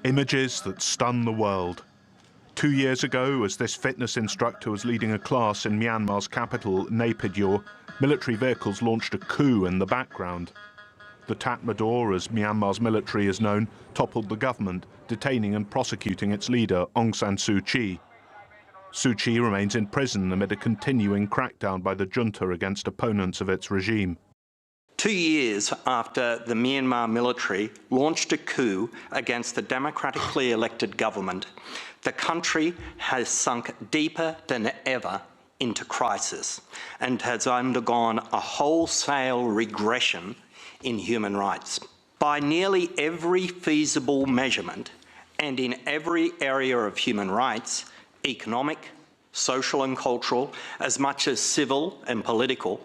Images that stun the world. 2 years ago, as this fitness instructor was leading a class in Myanmar's capital, Naypyidaw, military vehicles launched a coup in the background. The Tatmadaw, as Myanmar's military is known, toppled the government, detaining and prosecuting its leader, Aung San Suu Kyi. Suu Kyi remains in prison amid a continuing crackdown by the junta against opponents of its regime. 2 years after the Myanmar military launched a coup against the democratically elected government, the country has sunk deeper than ever into crisis and has undergone a wholesale regression in human rights. By nearly every feasible measurement and in every area of human rights, economic, social and cultural, as much as civil and political,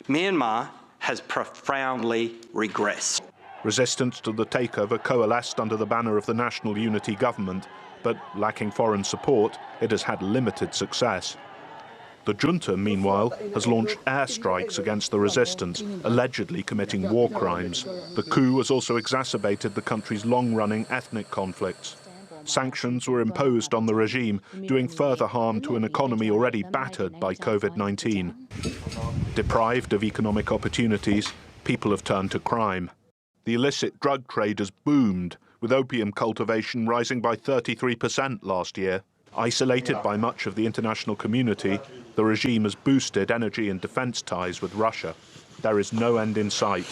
Myanmar has profoundly regressed. Resistance to the takeover coalesced under the banner of the National Unity Government, but lacking foreign support, it has had limited success. The junta, meanwhile, has launched airstrikes against the resistance, allegedly committing war crimes. The coup has also exacerbated the country's long-running ethnic conflicts. Sanctions were imposed on the regime, doing further harm to an economy already battered by COVID-19. Deprived of economic opportunities, people have turned to crime. The illicit drug trade has boomed, with opium cultivation rising by 33% last year. Isolated by much of the international community, the regime has boosted energy and defense ties with Russia. There is no end in sight.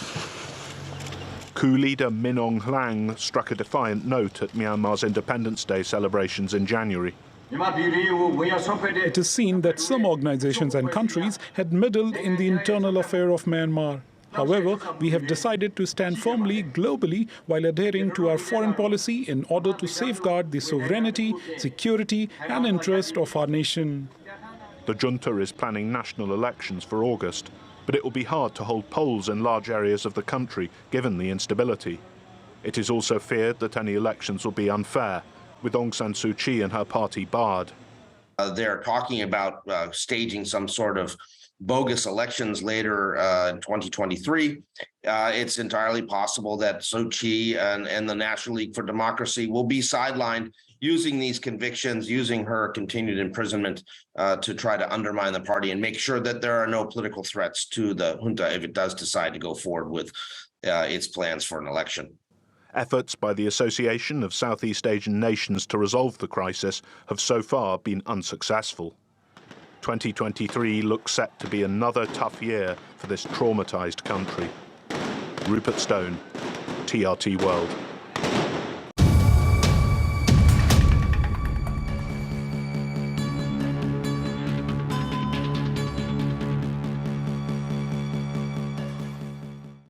Coup leader Min Aung Hlaing struck a defiant note at Myanmar's Independence Day celebrations in January. It is seen that some organizations and countries had meddled in the internal affair of Myanmar. However, we have decided to stand firmly globally while adhering to our foreign policy in order to safeguard the sovereignty, security and interest of our nation. The junta is planning national elections for August, but it will be hard to hold polls in large areas of the country given the instability. It is also feared that any elections will be unfair, with Aung San Suu Kyi and her party barred. They're talking about staging some sort of bogus elections later in 2023. It's entirely possible that Suu Kyi and the National League for Democracy will be sidelined using these convictions, using her continued imprisonment to try to undermine the party and make sure that there are no political threats to the junta if it does decide to go forward with its plans for an election. Efforts by the Association of Southeast Asian Nations to resolve the crisis have so far been unsuccessful. 2023 looks set to be another tough year for this traumatized country. Rupert Stone, TRT World.